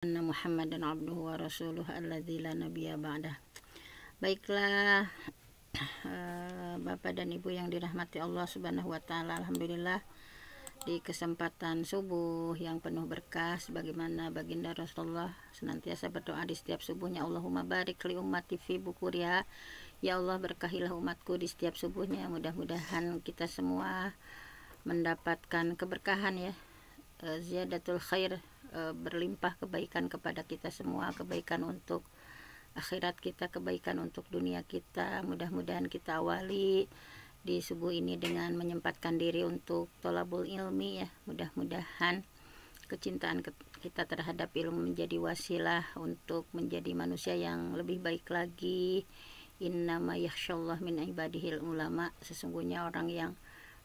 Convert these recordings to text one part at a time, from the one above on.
Anna Muhammadan abduhu wa rasuluh alladzi la nabiyya ba'dah. Baiklah, Bapak dan Ibu yang dirahmati Allah Subhanahu wa taala, alhamdulillah di kesempatan subuh yang penuh berkah, sebagaimana baginda Rasulullah senantiasa berdoa di setiap subuhnya, Allahumma barik li ummati fi bukuriha, ya Allah berkahilah umatku di setiap subuhnya. Mudah-mudahan kita semua mendapatkan keberkahan ya, ziyadatul khair, berlimpah kebaikan kepada kita semua, kebaikan untuk akhirat kita, kebaikan untuk dunia kita. Mudah-mudahan kita awali di subuh ini dengan menyempatkan diri untuk thalabul ilmi ya. Mudah-mudahan kecintaan kita terhadap ilmu menjadi wasilah untuk menjadi manusia yang lebih baik lagi. Innama yakhsyallah min ibadihil ulama, sesungguhnya orang yang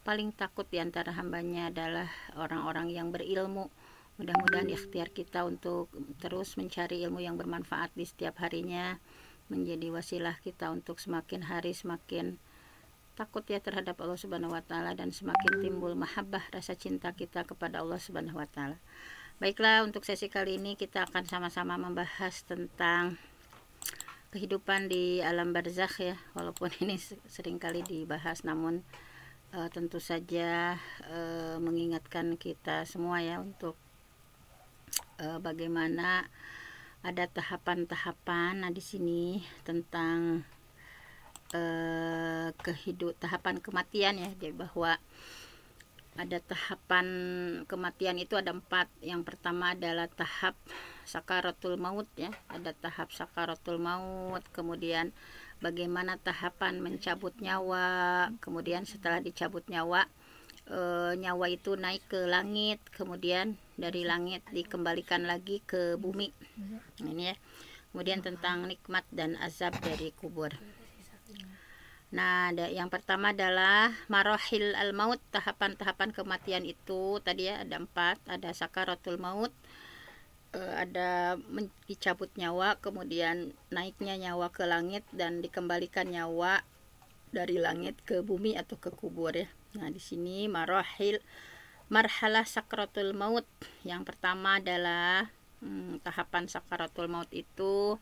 paling takut di antara hambanya adalah orang-orang yang berilmu. Mudah-mudahan ikhtiar kita untuk terus mencari ilmu yang bermanfaat di setiap harinya menjadi wasilah kita untuk semakin hari semakin takut ya terhadap Allah Subhanahu wa taala, dan semakin timbul mahabbah, rasa cinta kita kepada Allah Subhanahu wa taala. Baiklah, untuk sesi kali ini kita akan sama-sama membahas tentang kehidupan di alam barzakh ya. Walaupun ini seringkali dibahas, namun tentu saja mengingatkan kita semua ya untuk bagaimana ada tahapan-tahapan. Nah, di sini tentang tahapan kematian ya. Jadi bahwa ada tahapan kematian itu ada 4. Yang pertama adalah tahap sakaratul maut ya. Ada tahap sakaratul maut, kemudian bagaimana tahapan mencabut nyawa, kemudian setelah dicabut nyawa, nyawa itu naik ke langit, kemudian dari langit dikembalikan lagi ke bumi. Ini ya. Kemudian tentang nikmat dan azab dari kubur. Nah, yang pertama adalah marahil al-maut, tahapan-tahapan kematian itu tadi ya ada 4. Ada sakaratul maut, ada dicabut nyawa, kemudian naiknya nyawa ke langit, dan dikembalikan nyawa dari langit ke bumi atau ke kubur ya. Nah, di sini marhalah sakratul maut. Yang pertama adalah tahapan sakaratul maut itu.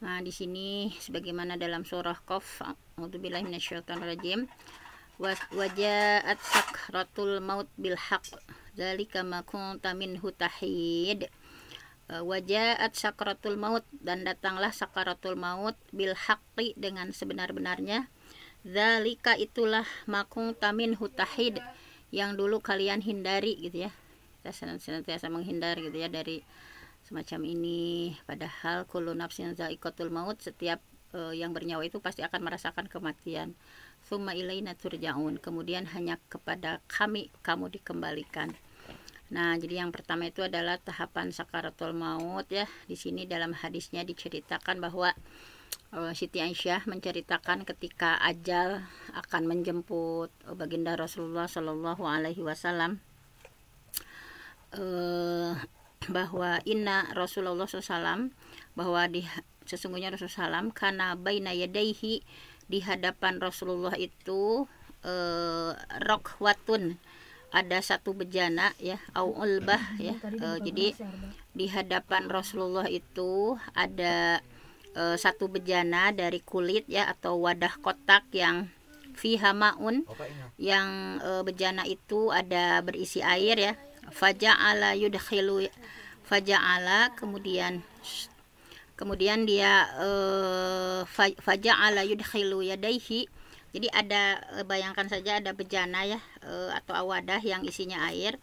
Nah, di sini sebagaimana dalam surah Qaf, a'udzubillahi minasyaitonirrajim, waja'at sakratul maut bil haqq dzalika ma kunta minhu tahid. Waja'at sakratul maut, dan datanglah sakaratul maut bil haqqi, dengan sebenar-benarnya. Dzalika, itulah makung tamin hutahid, yang dulu kalian hindari gitu ya. Kita senantiasa menghindar gitu ya dari semacam ini. Padahal kullu nafsin za'iqatul maut, setiap yang bernyawa itu pasti akan merasakan kematian. Tsumma ilaina turja'un, kemudian hanya kepada kami kamu dikembalikan. Nah, jadi yang pertama itu adalah tahapan sakaratul maut ya. Di sini dalam hadisnya diceritakan bahwa Siti Aisyah menceritakan ketika ajal akan menjemput baginda Rasulullah Shallallahu Alaihi Wasallam, bahwa inna Rasulullah SAW, bahwa sesungguhnya Rasulullah SAW karena baina yadaihi, di hadapan Rasulullah itu rokwatun, ada satu bejana ya, au ulbah ya. Jadi di hadapan Rasulullah itu ada satu bejana dari kulit ya, atau wadah kotak yang fiha maun, yang bejana itu ada berisi air ya. Faja'ala yudkhilu, faja'ala, kemudian dia faja'ala yudkhilu yadaihi. Jadi ada, bayangkan saja ada bejana ya, atau wadah yang isinya air.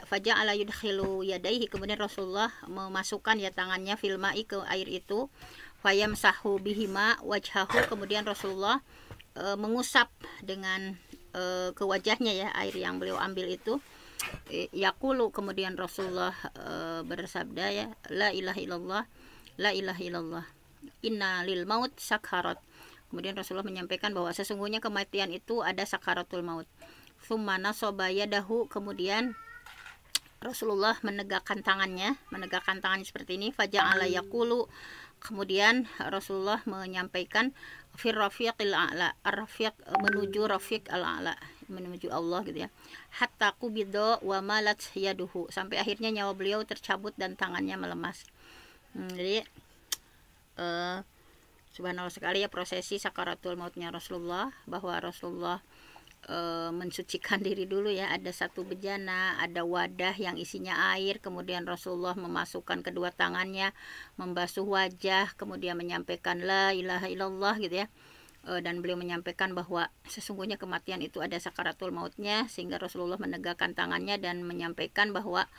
Faja'ala yudkhilu yadaihi, kemudian Rasulullah memasukkan ya tangannya filma'i, ke air itu. Fayamsahu bihima wajhahu, kemudian Rasulullah mengusap dengan ke wajahnya ya air yang beliau ambil itu. Yaqulu, kemudian Rasulullah bersabda ya, la ilaha illallah, la ilaha illallah, inna lil maut sakarat. Kemudian Rasulullah menyampaikan bahwa sesungguhnya kematian itu ada sakaratul maut. Tsumma nasaba yadahu, kemudian Rasulullah menegakkan tangannya seperti ini. Faja'ala yaqulu, kemudian Rasulullah menyampaikan fir rafiqil a'la, ar-rafiq menuju rafiq al-a'la, menuju Allah gitu ya. Hatta qubidha wa malat yaduhu, sampai akhirnya nyawa beliau tercabut dan tangannya melemas. Jadi subhanallah sekali ya prosesi sakaratul mautnya Rasulullah, bahwa Rasulullah mensucikan diri dulu ya. Ada satu bejana, ada wadah yang isinya air, kemudian Rasulullah memasukkan kedua tangannya, membasuh wajah, kemudian menyampaikan la ilaha illallah gitu ya. Dan beliau menyampaikan bahwa sesungguhnya kematian itu ada sakaratul mautnya, sehingga Rasulullah menegakkan tangannya dan menyampaikan bahwa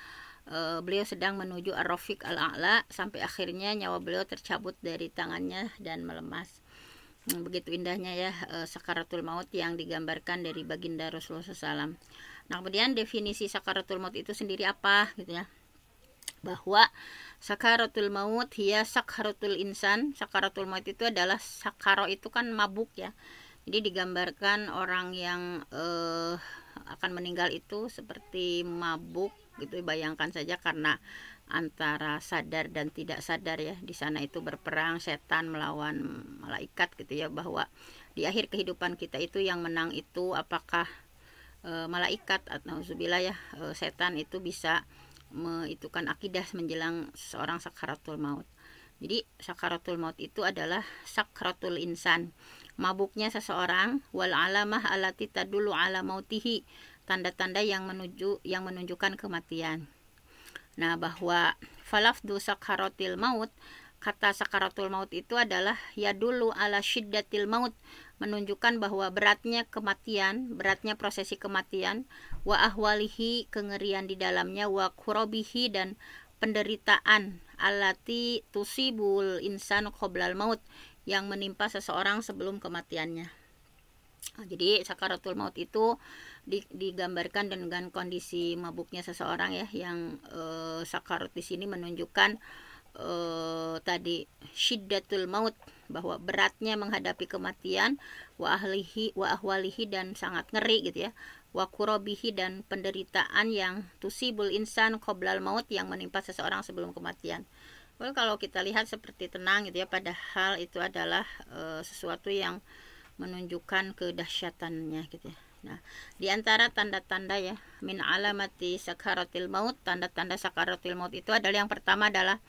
beliau sedang menuju ar-rafiq al-a'la, sampai akhirnya nyawa beliau tercabut dari tangannya dan melemas. Begitu indahnya ya sakaratul maut yang digambarkan dari baginda Rasulullah SAW. Nah, kemudian definisi sakaratul maut itu sendiri apa gitu ya, bahwa sakaratul maut hiya sakaratul insan. Sakaratul maut itu adalah, sakaro itu kan mabuk ya, jadi digambarkan orang yang akan meninggal itu seperti mabuk gitu. Bayangkan saja, karena antara sadar dan tidak sadar ya, di sana itu berperang setan melawan malaikat gitu ya, bahwa di akhir kehidupan kita itu yang menang itu apakah malaikat atau nauzubillah ya setan itu bisa itu kan akidah menjelang seorang sakaratul maut. Jadi sakaratul maut itu adalah sakaratul insan, mabuknya seseorang, wal alamah allati tadullu ala mautihi, tanda-tanda yang menunjukkan kematian. Nah, bahwa falafdu sakaratil maut, kata sakaratul maut itu adalah yadulu ala syiddatil maut, menunjukkan bahwa beratnya kematian, beratnya prosesi kematian, wa ahwalihi, kengerian di dalamnya, wa kurobihi, dan penderitaan, alati tusibul insan qoblal maut, yang menimpa seseorang sebelum kematiannya. Jadi sakaratul maut itu digambarkan dengan kondisi mabuknya seseorang ya, yang sakarat di sini menunjukkan tadi syiddatul maut, bahwa beratnya menghadapi kematian, wa ahwalihi, dan sangat ngeri gitu ya, wa kurobihi, dan penderitaan yang tusibul insan qoblal maut, yang menimpa seseorang sebelum kematian. Kalau kita lihat seperti tenang gitu ya, padahal itu adalah sesuatu yang menunjukkan kedahsyatannya gitu ya. Nah, di antara tanda-tanda ya min alamati sakaratil maut, tanda-tanda sakaratil maut itu adalah, yang pertama adalah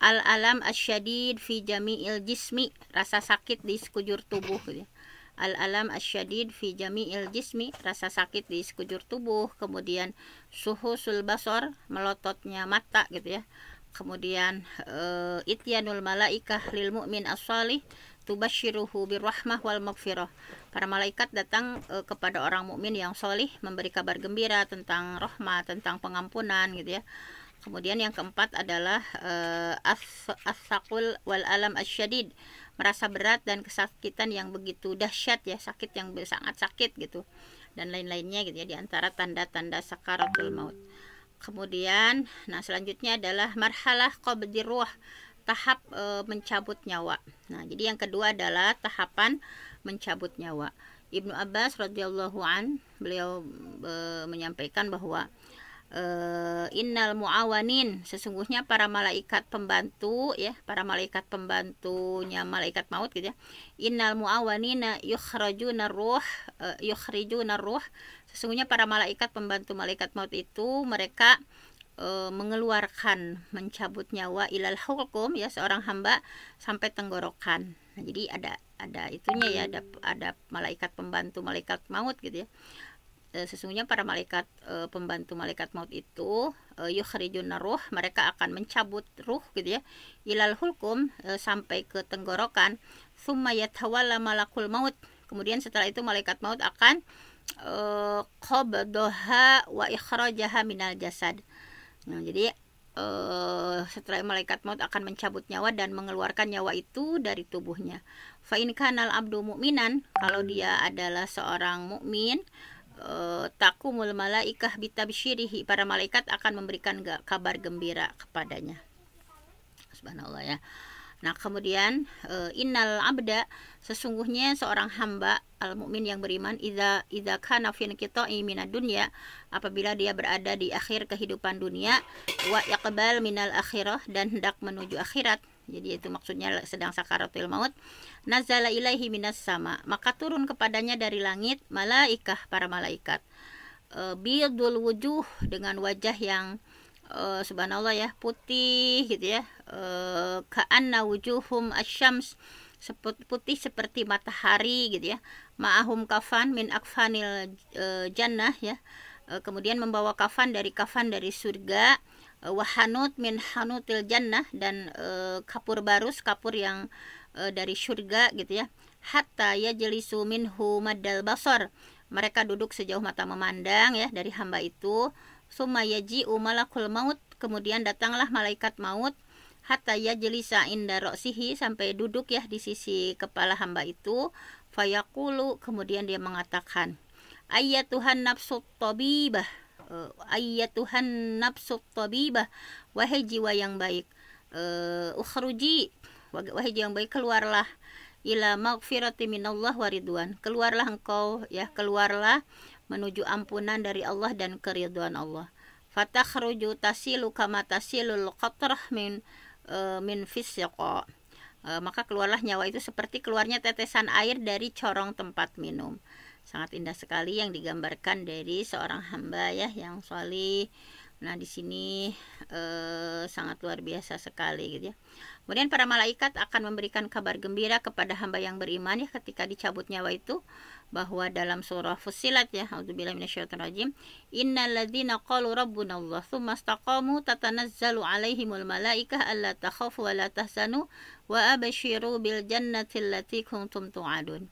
al-alam asyadid fi jami'il jismi, rasa sakit di sekujur tubuh gitu ya. Al-alam asyadid fi jami'il jismi, rasa sakit di sekujur tubuh. Kemudian suhusul basor, melototnya mata gitu ya. Kemudian ityanul malaikah lil mu'min as-salih tubashiruhu birrahmah wal maghfirah, para malaikat datang kepada orang mukmin yang solih, memberi kabar gembira tentang rahmat, tentang pengampunan gitu ya. Kemudian yang keempat adalah as-saqul wal alam asyadid, merasa berat dan kesakitan yang begitu dahsyat ya, sakit yang sangat sakit gitu, dan lain-lainnya gitu ya, di antara tanda-tanda sakaratul maut. Kemudian nah selanjutnya adalah marhalah qabdir ruh, tahap mencabut nyawa. Nah, jadi yang kedua adalah tahapan mencabut nyawa. Ibnu Abbas radhiyallahu an, beliau menyampaikan bahwa innal muawanin, sesungguhnya para malaikat pembantu ya, para malaikat pembantunya malaikat maut gitu ya. Innal muawanina yukhrijuna ruh, sesungguhnya para malaikat pembantu malaikat maut itu mereka mengeluarkan, mencabut nyawa ilal hulqum ya, seorang hamba sampai tenggorokan. Nah, jadi ada itunya ya, ada malaikat pembantu malaikat maut gitu ya. Sesungguhnya para malaikat pembantu malaikat maut itu yukhrijuna ruh, mereka akan mencabut ruh gitu ya, ilal hulqum, sampai ke tenggorokan. Tsumma yatawalla malakul maut, kemudian setelah itu malaikat maut akan qabdaha wa ikhrajaha minal jasad. Nah, jadi setelah malaikat maut akan mencabut nyawa dan mengeluarkan nyawa itu dari tubuhnya. Fa in kanal abdu mu'minan, kalau dia adalah seorang mukmin, takumul malaikah bitabsyirihi, para malaikat akan memberikan kabar gembira kepadanya. Subhanallah ya. Nah, kemudian innal abda, sesungguhnya seorang hamba al mukmin yang beriman, idza kana fi inqita'i minad dunya, apabila dia berada di akhir kehidupan dunia, wa yaqbal minal akhirah, dan hendak menuju akhirat. Jadi itu maksudnya sedang sakaratul maut. Nazala ilaihi minas sama, maka turun kepadanya dari langit malaikah, para malaikat. Bidul wujuh, dengan wajah yang subhanallah ya, putih gitu ya. Ka'anna wujuhum asyams, putih seperti matahari gitu ya. Ma'ahum kafan min akfanil jannah ya. Kemudian membawa kafan dari surga. Wahanut min hanutil jannah, dan kapur barus, kapur yang dari surga gitu ya. Hatta yajlisu minhu maddal basar, mereka duduk sejauh mata memandang ya dari hamba itu. Summa yaji'u malakul maut, kemudian datanglah malaikat maut. Hatta yajlisa inda ra'sihi, sampai duduk ya di sisi kepala hamba itu. Fayaqulu, kemudian dia mengatakan, ayyatuhan nafsut tabibah, ayyatuhan nafsut tabibah, wahai jiwa yang baik, ukhruji, wahai jiwa yang baik, keluarlah, ila maghfirati minallah wa ridwan, keluarlah engkau ya, keluarlah menuju ampunan dari Allah dan keridhaan Allah. Fatakhruju tasilu kama tasilul qatrah min fisqa, maka keluarlah nyawa itu seperti keluarnya tetesan air dari corong tempat minum. Sangat indah sekali yang digambarkan dari seorang hamba ya yang sholih. Nah di sini sangat luar biasa sekali gitu ya. Kemudian para malaikat akan memberikan kabar gembira kepada hamba yang beriman ya ketika dicabut nyawa itu, bahwa dalam surah Fussilat ya, a'udzubillahi minasyaitonirrajim, innal ladzina qalu rabbunallah tsumma istaqamu tatanazzalu alaihimul malaikah alla takhafu wa la tahzanu wa absyiru bil jannati allati kuntum tu'adun.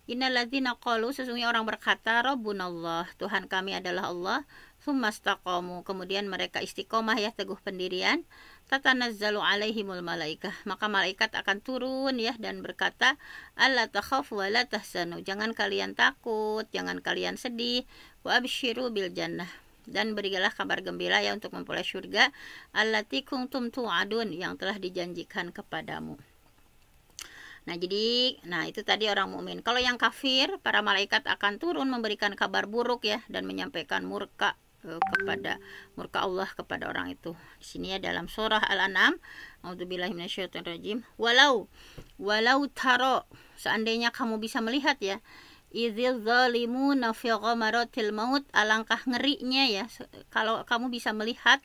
Innal ladzina qalu, sesungguhnya orang berkata, rabbunallah, Tuhan kami adalah Allah, tsumma istaqamu, kemudian mereka istiqomah ya, teguh pendirian, tatanazzalu alaihimul malaikah, maka malaikat akan turun ya dan berkata, alla takhafu wa la tahzanu, jangan kalian takut, jangan kalian sedih, wa absyiru bil jannah, dan berilah kabar gembira ya untuk memperoleh surga, allati kuntum tu'adun, yang telah dijanjikan kepadamu. Nah jadi, itu tadi orang mukmin. Kalau yang kafir, para malaikat akan turun memberikan kabar buruk ya, dan menyampaikan murka Allah kepada orang itu. Di sini ya dalam surah Al-An'am, a'udzubillahi minasyaitonirrajim, walau taro, seandainya kamu bisa melihat ya, idzil zalimuna fi ghamaratil maut, alangkah ngerinya ya kalau kamu bisa melihat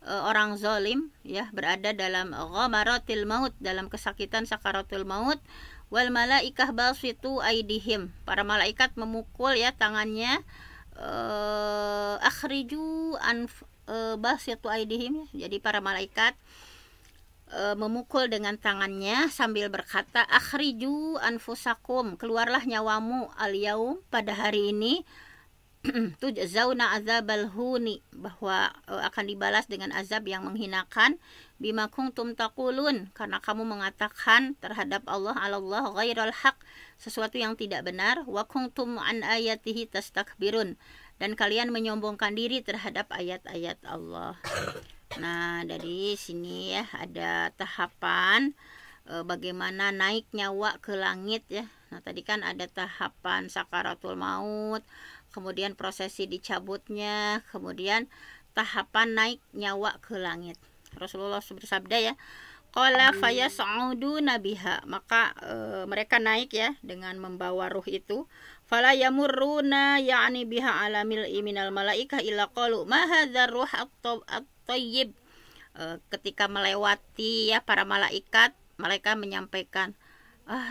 orang zalim ya berada dalam ghamaratil maut, dalam kesakitan sakaratul maut. Wal malaikah basitu aidihim, para malaikat memukul ya tangannya, akhriju basitu aidihim ya. Jadi para malaikat memukul dengan tangannya sambil berkata, akhriju anfusakum, keluarlah nyawamu, al yaum, pada hari ini, tujzauna azabal huni, bahwa akan dibalas dengan azab yang menghinakan, bima kuntum taqulun, karena kamu mengatakan terhadap Allah ghairal haq, sesuatu yang tidak benar, wa kuntum an ayatihi tastakbirun, dan kalian menyombongkan diri terhadap ayat-ayat Allah. Nah dari sini ya ada tahapan bagaimana naik nyawa ke langit ya. Nah tadi kan ada tahapan sakaratul maut, kemudian prosesi dicabutnya, kemudian tahapan naik nyawa ke langit. Rasulullah bersabda ya, qala fayas'uduna biha, maka mereka naik ya dengan membawa ruh itu. Fala yamurruna ya'ni biha ala mil'i minal malaikah illa qalu ma hadzal ruh at-thayyib. Ketika melewati ya para malaikat, mereka menyampaikan,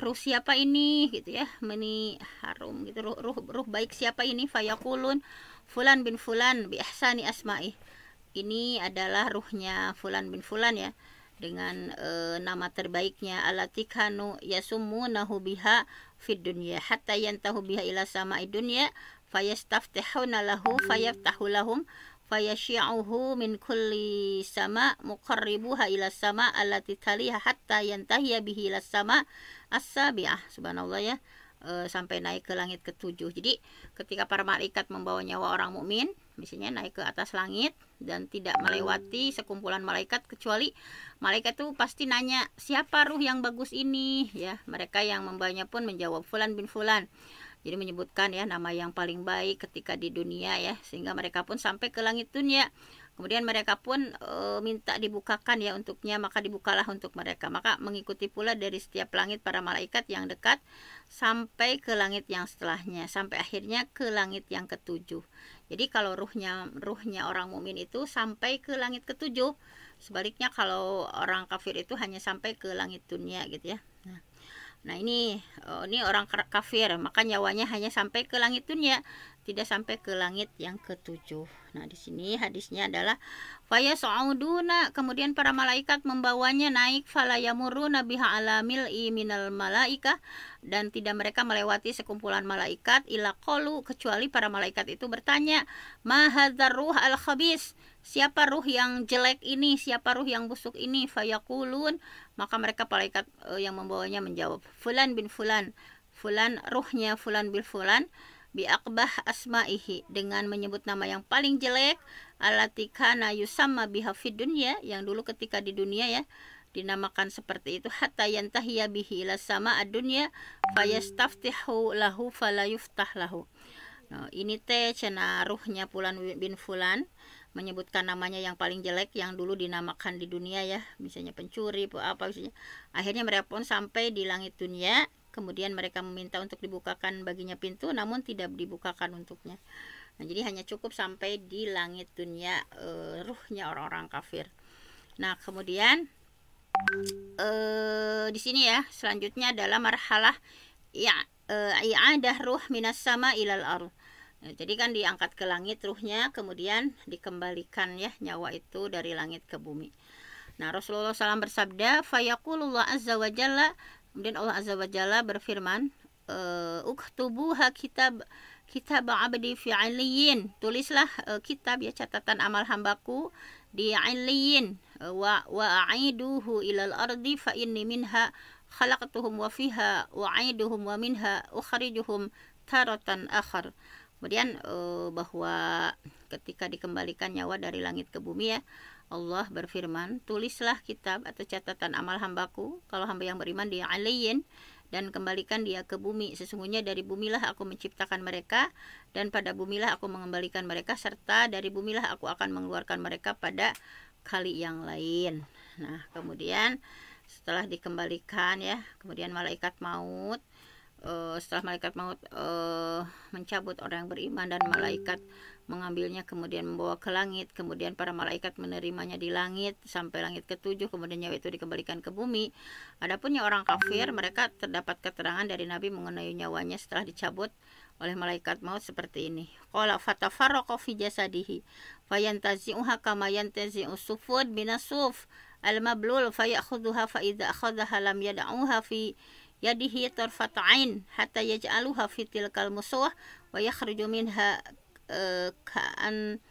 ruh siapa ini gitu ya, ini harum gitu, ruh baik siapa ini. Fayaqulun fulan bin fulan bi ihsani asma'i, ini adalah ruhnya fulan bin fulan ya, dengan nama terbaiknya, allati kanu yasumunahu biha fid dunya hatta yantahu biha ila sama'i dunya fayastaftihuna lahu fayaftahu lahum fayasyi'uhu min kulli sama muqarribuha ila sama allati taliha hatta yantahiya bihi ila sama as-sabi'ah. Subhanallah ya, sampai naik ke langit ke-7. Jadi ketika para malaikat membawa nyawa orang mukmin, misalnya naik ke atas langit dan tidak melewati sekumpulan malaikat, kecuali malaikat itu pasti nanya, siapa ruh yang bagus ini ya. Mereka yang membawanya pun menjawab fulan bin fulan. Jadi menyebutkan ya nama yang paling baik ketika di dunia ya, sehingga mereka pun sampai ke langit dunia. Kemudian mereka pun minta dibukakan ya untuknya, maka dibukalah untuk mereka. Maka mengikuti pula dari setiap langit para malaikat yang dekat sampai ke langit yang setelahnya, sampai akhirnya ke langit yang ketujuh. Jadi kalau ruhnya orang mukmin itu sampai ke langit ketujuh. Sebaliknya kalau orang kafir itu hanya sampai ke langit dunia gitu ya. Nah ini orang kafir, maka nyawanya hanya sampai ke langit dunia, tidak sampai ke langit yang ketujuh. Nah di sini hadisnya adalah faya sa'uduna, kemudian para malaikat membawanya naik, fala yamuruna biha ala mil'i minal malaika, dan tidak mereka melewati sekumpulan malaikat, ila qalu, kecuali para malaikat itu bertanya, ma hadzal ruh al khabis, siapa ruh yang jelek ini, siapa ruh yang busuk ini? Fayaqulun, maka mereka malaikat yang membawanya menjawab, fulan bin fulan, fulan ruhnya fulan bin fulan, biaqbah asma'ihi, dengan menyebut nama yang paling jelek, allati kana yusamma biha fid dunya, yang dulu ketika di dunia ya dinamakan seperti itu, hatta yantahiya bihi ila sama ad-dunya fayastaftihu lahu fala yuftah lahu. Nah, ini teh cenah ruhnya fulan bin fulan, menyebutkan namanya yang paling jelek yang dulu dinamakan di dunia ya, misalnya pencuri apa misalnya. Akhirnya mereka pun sampai di langit dunia, kemudian mereka meminta untuk dibukakan baginya pintu, namun tidak dibukakan untuknya. Nah jadi hanya cukup sampai di langit dunia ruhnya orang-orang kafir. Nah kemudian di sini ya selanjutnya adalah marhalah ya i'adah ruh minas sama ilal ardh. Jadi kan diangkat ke langit ruhnya, kemudian dikembalikan ya nyawa itu dari langit ke bumi. Nah Rasulullah SAW bersabda, fayaqulullah azza wa jalla, kemudian Allah azza wa jalla berfirman, uktubuha kitab abdi fi 'illiyin, tulislah kitab ya catatan amal hambaku di 'illiyin, wa a'iduhu ilal ardi fa inni minha khalaqtuhum wa fiha wa a'iduhum wa minha ukhrijuhum taratan akhar. Kemudian bahwa ketika dikembalikan nyawa dari langit ke bumi ya, Allah berfirman, tulislah kitab atau catatan amal hambaku, kalau hamba yang beriman dia aliyin, dan kembalikan dia ke bumi. Sesungguhnya dari bumilah aku menciptakan mereka, dan pada bumilah aku mengembalikan mereka, serta dari bumilah aku akan mengeluarkan mereka pada kali yang lain. Nah kemudian setelah dikembalikan ya, kemudian malaikat maut, setelah malaikat maut mencabut orang yang beriman dan malaikat mengambilnya kemudian membawa ke langit, kemudian para malaikat menerimanya di langit sampai langit ketujuh, kemudian nyawa itu dikembalikan ke bumi. Adapun yang orang kafir, mereka terdapat keterangan dari Nabi mengenai nyawanya setelah dicabut oleh malaikat maut seperti ini. Qala fatafarraqa fi jasadihi fayantazi'uha kama yantazi'u sufud binasuf al-mablul fayakhudhuha fa idza akhadhaha lam yad'uha fi yadihi tarfata'ain hatta yaj'aluha fi tilkal musuh wa yakhruju minha ka'an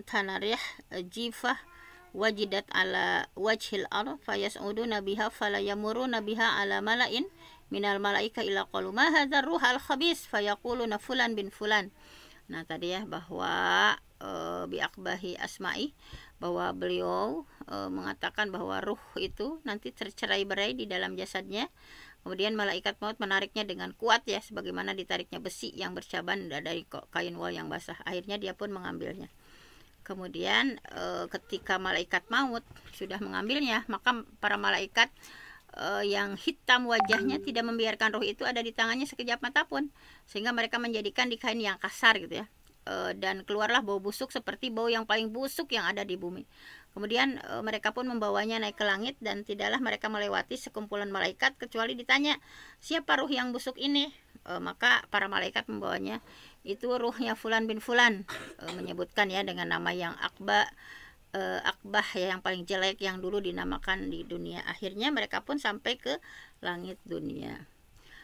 tanarih jifah wajidat ala wajhil ard fayas'uduna biha fala yamuruna biha ala mala'in minal malaika ila qalu ma hadzal ruhal khabis fayaquluna fulan bin fulan. Nah tadi ya bahwa biakbahi asma'i, bahwa beliau mengatakan bahwa ruh itu nanti tercerai-berai di dalam jasadnya, kemudian malaikat maut menariknya dengan kuat ya, sebagaimana ditariknya besi yang bercaban dari kain wol yang basah. Akhirnya dia pun mengambilnya. Kemudian ketika malaikat maut sudah mengambilnya, maka para malaikat yang hitam wajahnya tidak membiarkan roh itu ada di tangannya sekejap mata pun, sehingga mereka menjadikan di kain yang kasar gitu ya. Dan keluarlah bau busuk seperti bau yang paling busuk yang ada di bumi. Kemudian mereka pun membawanya naik ke langit, dan tidaklah mereka melewati sekumpulan malaikat kecuali ditanya, siapa ruh yang busuk ini? Maka para malaikat membawanya, itu ruhnya fulan bin fulan, menyebutkan ya dengan nama yang akbah ya, yang paling jelek yang dulu dinamakan di dunia. Akhirnya mereka pun sampai ke langit dunia.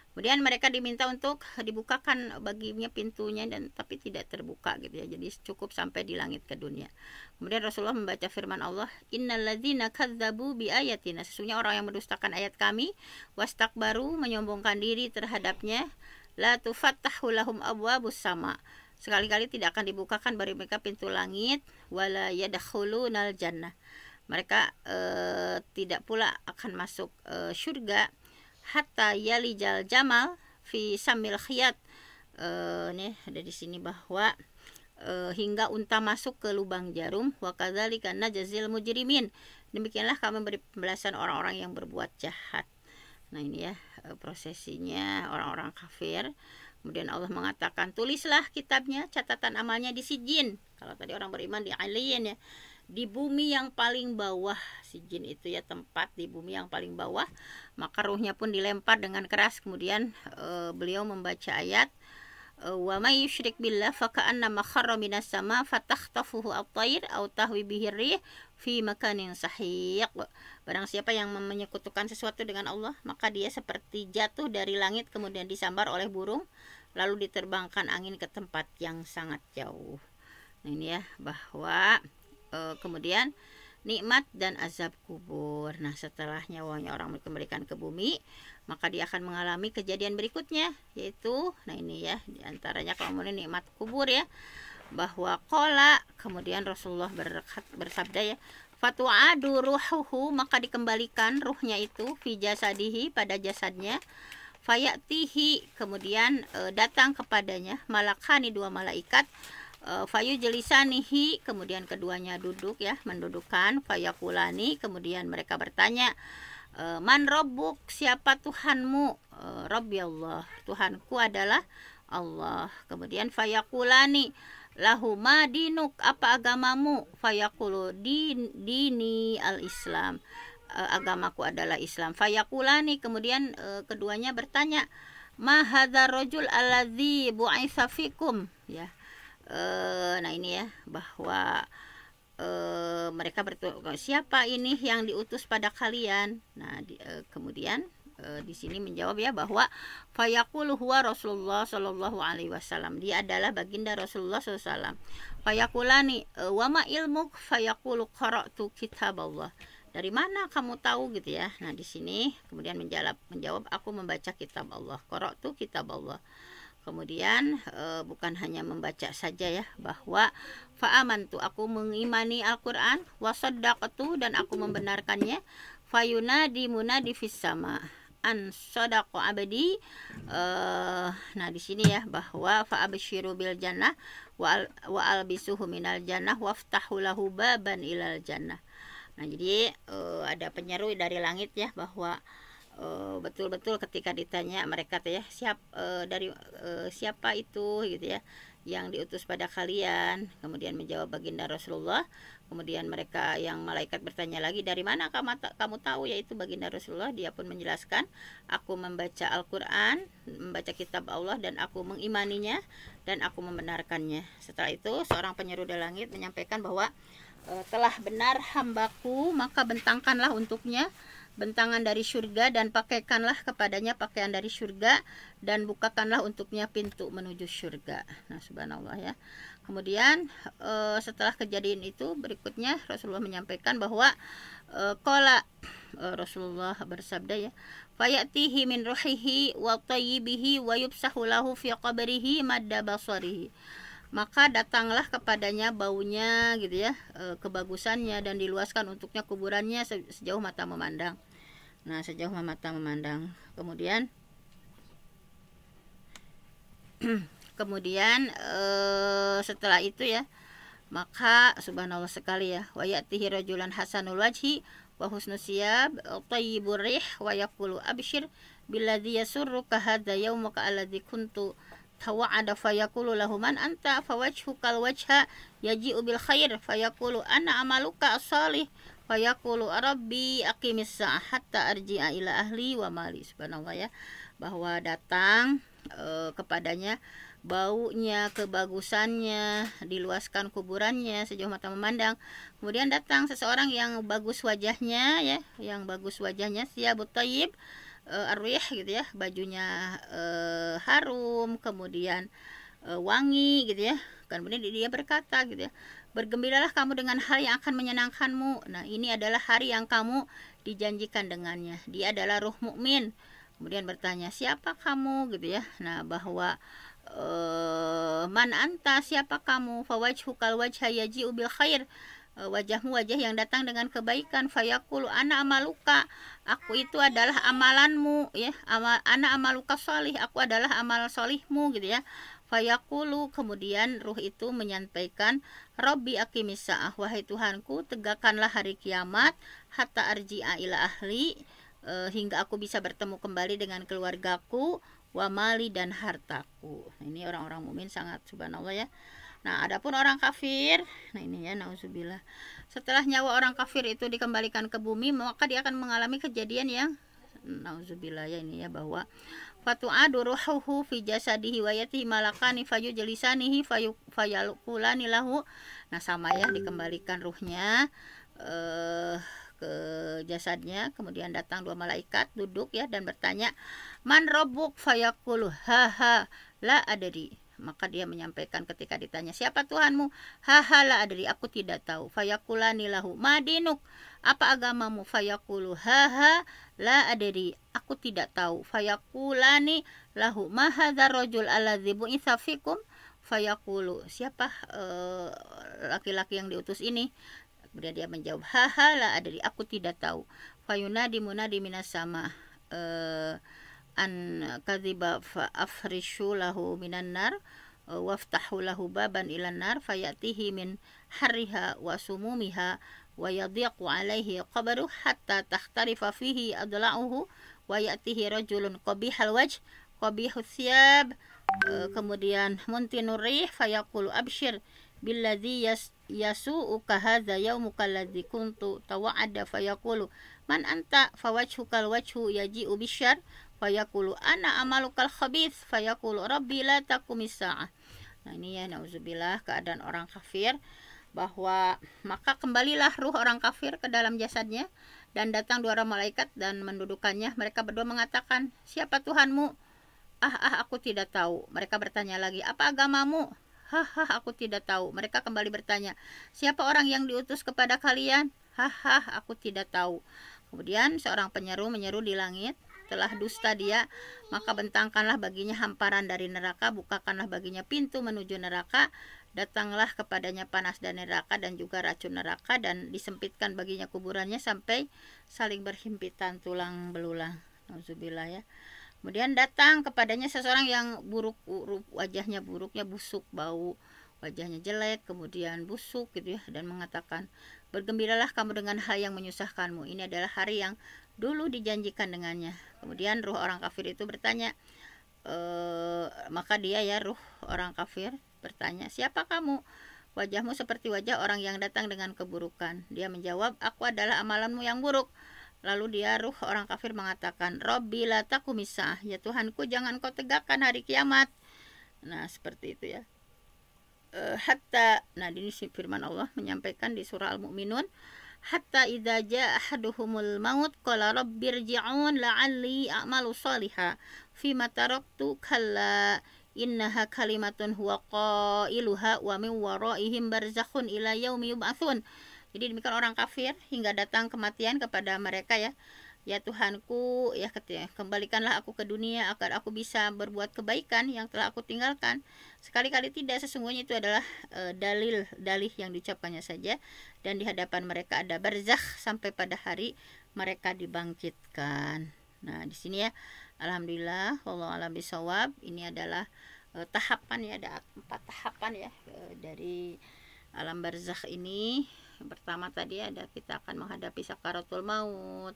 Kemudian mereka diminta untuk dibukakan baginya pintunya, dan tapi tidak terbuka gitu ya. Jadi cukup sampai di langit ke dunia. Kemudian Rasulullah membaca firman Allah, innalladzina kadzdzabu biayatina, sesungguhnya orang yang mendustakan ayat kami, wastakbaru, menyombongkan diri terhadapnya, la tufattahu lahum abwabus sama, sekali-kali tidak akan dibukakan bagi mereka pintu langit, wala yadkhulunal jannah, mereka tidak pula akan masuk surga, hatta yalijal jamal fi samil khiyat. Nih ada di sini bahwa hingga unta masuk ke lubang jarum. Wa kadzalika najzil mujrimin. Demikianlah kami beri pembalasan orang-orang yang berbuat jahat. Nah ini ya prosesinya orang-orang kafir. Kemudian Allah mengatakan, tulislah kitabnya, catatan amalnya di sijin. Kalau tadi orang beriman di alien ya, di bumi yang paling bawah. Sijin itu ya tempat di bumi yang paling bawah. Maka ruhnya pun dilempar dengan keras. Kemudian beliau membaca ayat, wa may yusyrik billah faka'annama kharra minas sama fatakhtafuhu at-tayr aw tahwi bihi rih fi makanin sahiq. Barang siapa yang menyekutukan sesuatu dengan Allah, maka dia seperti jatuh dari langit kemudian disambar oleh burung lalu diterbangkan angin ke tempat yang sangat jauh. Nah ini ya, bahwa kemudian nikmat dan azab kubur. Nah setelah nyawanya orang dikembalikan ke bumi, maka dia akan mengalami kejadian berikutnya, yaitu nah ini ya, diantaranya kalau ini nikmat kubur ya, bahwa qala, kemudian Rasulullah bersabda ya, fatu'adu ruhuhu, maka dikembalikan ruhnya itu fi jasadihi, pada jasadnya, fayatihi, kemudian datang kepadanya malakani, dua malaikat, fayu jelisanihi, kemudian keduanya duduk ya, mendudukkan, fayakulani, kemudian mereka bertanya, man robbuk, siapa Tuhanmu? Rabbi Allah, Tuhanku adalah Allah. Kemudian fayakulani lahu ma dinuk, apa agamamu? Fayakulu dini al-Islam, agamaku adalah Islam. Fayakulani, kemudian keduanya bertanya, ma hadzal rajul alladzi bu'itsa fikum, ya. Nah ini ya, bahwa mereka bertanya, siapa ini yang diutus pada kalian? Nah kemudian di sini menjawab ya, bahwa fayaqulu huwa Rasulullah sallallahu alaihi wasallam, dia adalah baginda Rasulullah sallallahu alaihi wasallam. Fayaqulani wa ma ilmuk? Fayaqulu qara'tu kitaballah, dari mana kamu tahu gitu ya. Nah di sini kemudian menjawab aku membaca kitab Allah, qara'tu kitaballah. Kemudian bukan hanya membaca saja ya, bahwa fa'amantu, aku mengimani Al-Quran, wasaddaqtu, dan aku membenarkannya, fayunadi munadi fis sama an sadaqa abdi. Nah di sini ya, bahwa fa'abshiru bil jannah wa albisuhu minal jannah waftahu lahu baban ilal jannah. Nah jadi ada penyeru dari langit ya, bahwa betul-betul ketika ditanya mereka tuh ya, siapa itu gitu ya yang diutus pada kalian, kemudian menjawab baginda Rasulullah. Kemudian mereka yang malaikat bertanya lagi, dari mana kamu tahu, yaitu baginda Rasulullah. Dia pun menjelaskan, aku membaca Al-Quran, membaca kitab Allah, dan aku mengimaninya dan aku membenarkannya. Setelah itu seorang penyeru dari langit menyampaikan bahwa telah benar hambaku, maka bentangkanlah untuknya bentangan dari surga, dan pakaikanlah kepadanya pakaian dari surga, dan bukakanlah untuknya pintu menuju surga. Nah subhanallah ya. Kemudian setelah kejadian itu berikutnya Rasulullah menyampaikan bahwa qala, Rasulullah bersabda ya, fayatihi min ruhihi wa tayyibihi wa yubsahu lahu fi qabrihi madda basarihi, maka datanglah kepadanya baunya gitu ya, kebagusannya, dan diluaskan untuknya kuburannya sejauh mata memandang. Nah sejauh mata memandang. Kemudian setelah itu ya, maka subhanallah sekali ya, wa ya'tihi rajulan hasanul wajhi wa husnus siyab tayyibur rih wa yaqulu abshir billadzi yasurruka hadza yaumuka alladzi kuntu tawa'ada, fayaqulu lahu man anta, fawajhukal wajha yaji'u bil khair, fayaqulu ana amaluka as-salih, fayaqulu rabbi aqimis sa'ah hatta arji'a ila ahli wa mali. Subhanallah ya, bahwa datang kepadanya baunya, kebagusannya, diluaskan kuburannya sejauh mata memandang. Kemudian datang seseorang yang bagus wajahnya ya, yang bagus wajahnya, siyabut thayyib, arwih gitu ya, bajunya harum, kemudian wangi gitu ya. Kemudian dia berkata gitu ya, bergembiralah kamu dengan hal yang akan menyenangkanmu. Nah ini adalah hari yang kamu dijanjikan dengannya. Dia adalah ruh mukmin. Kemudian bertanya, siapa kamu gitu ya. Nah bahwa man anta, siapa kamu, fawajhukal wajha yaji'u bil khair, wajahmu wajah yang datang dengan kebaikan, fayaqulu ana amaluka, aku itu adalah amalanmu ya, ana amaluka sholih, aku adalah amal solihmu gitu ya, Fayaqulu, kemudian ruh itu menyampaikan, Rabbi aqimis sa'ah, wahai Tuhanku, tegakkanlah hari kiamat, hatta arji'a ila ahli, hingga aku bisa bertemu kembali dengan keluargaku, wa mali, dan hartaku. Ini orang-orang mukmin sangat subhanallah ya. Nah, adapun orang kafir, nah ini ya, nauzubillah. Setelah nyawa orang kafir itu dikembalikan ke bumi, maka dia akan mengalami kejadian yang nauzubillah ya, ini ya, bahwa fatu'adu ruhuhu fi jasadihi wa yatihi malakani fayujlisanihi fayalqulani lahu. Nah, sama ya, dikembalikan ruhnya ke jasadnya, kemudian datang dua malaikat duduk ya dan bertanya, man rabbuk, fayaqulu haha la adri. Maka dia menyampaikan ketika ditanya, siapa Tuhanmu? Haha la adri, aku tidak tahu. Fayaqulani lahu madinuk, apa agamamu? Fayaqulu haha la adri, aku tidak tahu. Fayaqulani lahu ma hadzal rajul alladzi bu'itsa fikum? Fayaqulu, siapa laki-laki yang diutus ini? Kemudian dia menjawab, haha la adri, aku tidak tahu. Fayunadi munadi minas sama an kadhiba fa afrishu lahu minan nar waftahu lahu baban ilan nar fayatihi min harriha wa sumumiha wa yadhiqu alaihi qabru hatta takhtarifa fihi adla'uhu wa yatihi rajulun qabihal wajh qabihus thiyab, kemudian muntinur rih fayaqulu abshir billadzi yasu'uka hadza yaumuka alladzi kuntu tawa'ada fayaqulu man anta fawajhukal wajhu yaji'u bisyar fayaqulu ana amalukal khabith fayaqulu rabbi la taqumis sa'ah. Nah, ini ya, nauzubillah, keadaan orang kafir, bahwa maka kembalilah ruh orang kafir ke dalam jasadnya dan datang dua orang malaikat dan mendudukannya. Mereka berdua mengatakan, siapa Tuhanmu? Aku tidak tahu. Mereka bertanya lagi, apa agamamu? Aku tidak tahu. Mereka kembali bertanya, siapa orang yang diutus kepada kalian? Aku tidak tahu. Kemudian seorang penyeru menyeru di langit, telah dusta dia, maka bentangkanlah baginya hamparan dari neraka, bukakanlah baginya pintu menuju neraka, datanglah kepadanya panas dan neraka dan juga racun neraka, dan disempitkan baginya kuburannya sampai saling berhimpitan tulang belulang. Nauzubillah ya. Kemudian datang kepadanya seseorang yang buruk, wajahnya buruknya busuk, bau, wajahnya jelek, kemudian busuk gitu ya, dan mengatakan, bergembiralah kamu dengan hal yang menyusahkanmu, ini adalah hari yang dulu dijanjikan dengannya. Kemudian ruh orang kafir itu bertanya, maka dia ya, ruh orang kafir bertanya, siapa kamu? Wajahmu seperti wajah orang yang datang dengan keburukan. Dia menjawab, aku adalah amalanmu yang buruk. Lalu dia, ruh orang kafir, mengatakan, Rabbi la taqumis sa'ah, ya Tuhanku, jangan kau tegakkan hari kiamat. Nah, seperti itu ya. Hatta, nah ini firman Allah menyampaikan di surah Al-Mu'minun, hatta idza jaa ahaduhumul maut qala rabbirji'un la'alli a'malu shalihan fima taraktu kalla innaha kalimatun huwa qailuha wa min waraihim barzakhun ila yaumi yub'atsun. Jadi demikian orang kafir hingga datang kematian kepada mereka ya. Ya Tuhanku, ya kembalikanlah aku ke dunia agar aku bisa berbuat kebaikan yang telah aku tinggalkan. Sekali-kali tidak, sesungguhnya itu adalah dalih yang diucapkannya saja, dan di hadapan mereka ada barzakh sampai pada hari mereka dibangkitkan. Nah, di sini ya, alhamdulillah, wallahu a'lam bishawab. Ini adalah tahapan ya, ada 4 tahapan ya dari alam barzakh ini. Yang pertama tadi ada kita akan menghadapi sakaratul maut.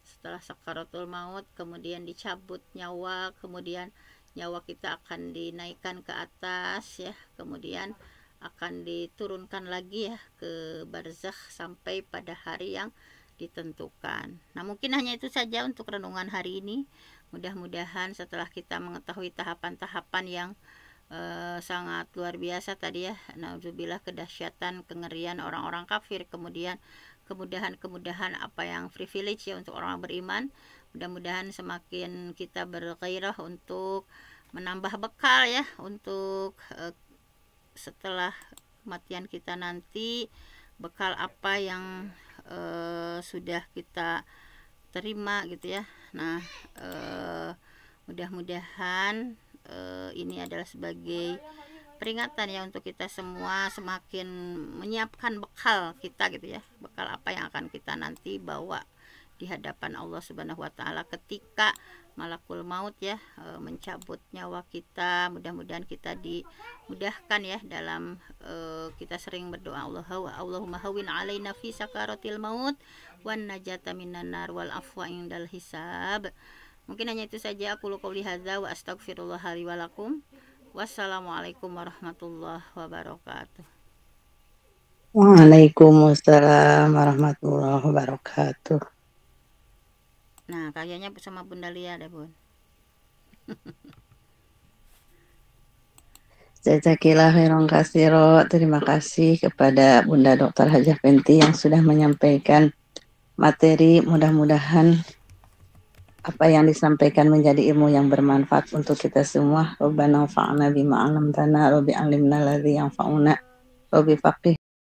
Setelah sakaratul maut, kemudian dicabut nyawa, kemudian nyawa kita akan dinaikkan ke atas ya, kemudian akan diturunkan lagi ya ke barzakh sampai pada hari yang ditentukan. Nah, mungkin hanya itu saja untuk renungan hari ini. Mudah-mudahan setelah kita mengetahui tahapan-tahapan yang sangat luar biasa tadi ya, nauzubillah, kedahsyatan, kengerian orang-orang kafir, kemudian kemudahan-kemudahan apa yang privilege ya untuk orang beriman. Mudah-mudahan semakin kita bergairah untuk menambah bekal ya untuk setelah kematian kita nanti, bekal apa yang sudah kita terima gitu ya. Nah, mudah-mudahan ini adalah sebagai peringatan ya untuk kita semua semakin menyiapkan bekal kita gitu ya, bekal apa yang akan kita nanti bawa di hadapan Allah Subhanahu wa taala ketika malakul maut ya mencabut nyawa kita. Mudah-mudahan kita dimudahkan ya dalam kita sering berdoa Allahumma hawwin alaina fi sakaratil maut wan najata minan nar wal afwa indal hisab. Mungkin hanya itu saja. Aku qouli hadza wa astaghfirullah li wa lakum. Wassalamualaikum warahmatullahi wabarakatuh. Waalaikumsalam warahmatullahi wabarakatuh. Nah, kayaknya sama Bunda Lia deh, Bun. Jazakillah khairan katsiro. Terima kasih kepada Bunda Dr. Hajah Fenty yang sudah menyampaikan materi. Mudah-mudahan apa yang disampaikan menjadi ilmu yang bermanfaat untuk kita semua. Rabbana fa'na bima 'allamtana, rabbi 'allimna alladzi yanfa'una, rabbi faqih